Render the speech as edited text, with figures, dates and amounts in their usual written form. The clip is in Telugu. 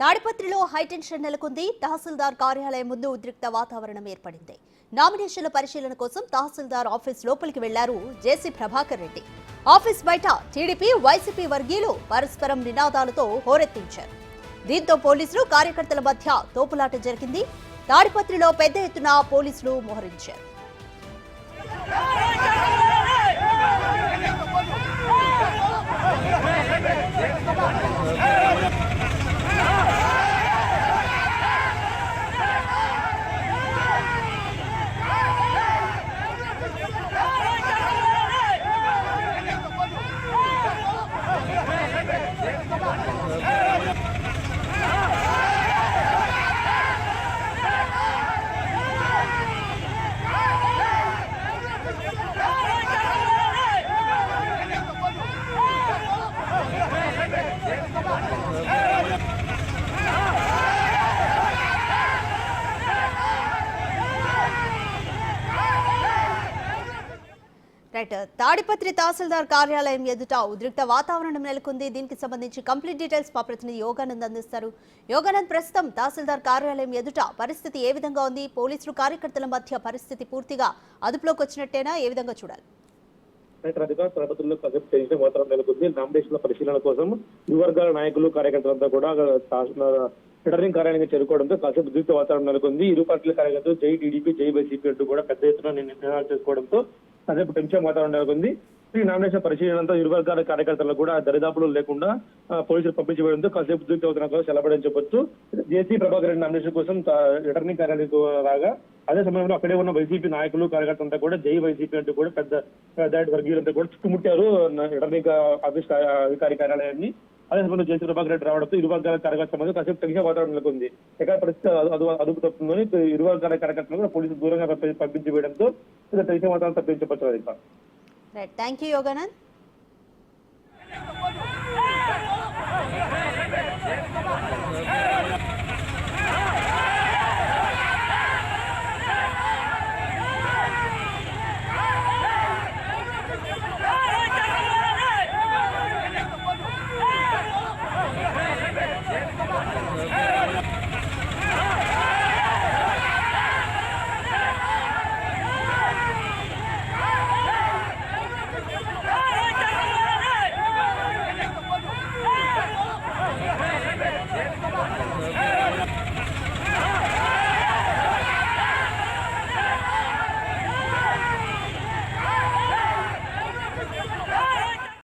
తాడిపత్రిలో హైటెన్షన్ నెలకొంది. తహసీల్దార్ కార్యాలయం ముందు ఉద్రిక్త వాతావరణం ఏర్పడింది. నామినేషన్ల పరిశీలన కోసం తహసీల్దార్ ఆఫీస్ లోపలికి వెళ్లారు జేసీ ప్రభాకర్ రెడ్డి. ఆఫీస్ బయట టీడీపీ, వైసీపీ వర్గీయులు పరస్పరం నినాదాలతో హోరెత్తించారు. దీంతో పోలీసులు, కార్యకర్తల మధ్య తోపులాట జరిగింది. తాడిపత్రిలో పెద్ద ఎత్తున పోలీసులు మోహరించారు. తాడిపత్రి తహసీల్దార్ కార్యాలయం ఎదుట ఉద్రిక్త వాతావరణం నెలకొంది. దీనికి సంబంధించి కంప్లీట్ డీటెయిల్స్ మా ప్రతినిధి యోగానంద్ అందిస్తారు. యోగానంద్, ప్రస్తుతం తహసీల్దార్ కార్యాలయం ఎదుట పరిస్థితి ఏ విధంగా ఉంది? పోలీసులు, కార్యకర్తల మధ్య పరిస్థితి పూర్తిగా అదుపులోకి వచ్చినట్టేనా? ఏ విధంగా చూడాలి? తాడిపత్రిలో టెన్షన్ వాతావరణం నెలకొంది. నామినేషన్ల పరిశీలన కోసం ఇరు వర్గాల నాయకులు, కార్యకర్తలంతా కూడా రిటర్నింగ్ కార్యాలయానికి చేరుకోవడంతో కాసేపు ఉద్రిక్త వాతావరణం నెలకొంది. ఇరు పార్టీల కార్యకర్తలు జై టీడీపీ, జై వైసీపీ అంటూ కూడా పెద్ద ఎత్తున నిర్ణయాలు చేసుకోవడంతో కాసేపు టెన్షన్ వాతావరణం నెలకొంది. ఈ నామినేషన్ పరిశీలనతో ఇరు వర్గాల కార్యకర్తలు కూడా దరిదాపులు లేకుండా పోలీసులు పంపించబడంతో కాసేపు ఉద్రిక్త వాతావరణం సెలబడని చెప్పొచ్చు. జేసీ ప్రభాకర్ రెడ్డి నామినేషన్ కోసం రిటర్నింగ్ కార్యాలయం రాగా అదే సమయంలో అక్కడే ఉన్న వైసీపీ నాయకులు, కార్యకర్తలంతా కూడా జై వైసీపీ అంటూ కూడా పెద్ద వర్గీయులంతా కూడా చుట్టుముట్టారు రిటర్నింగ్ ఆఫీస్ అధికారి కార్యాలయాన్ని. అదే సమయంలో జేసీ ప్రభాకర్ రెడ్డి రావడంతో ఇరు వర్గాల కార్యకర్తల మధ్య కాసేపు టెన్షన్ వాతావరణం నెలకొంది. ఎక్కడ పరిస్థితి అదుపు తప్పుతుందని ఇరు వర్గాల కార్యకర్తలు కూడా పోలీసులు దూరంగా పంపించి వేయడంతో టెన్షన్ వాతావరణం తప్పించవచ్చు. Thank you Yoganand.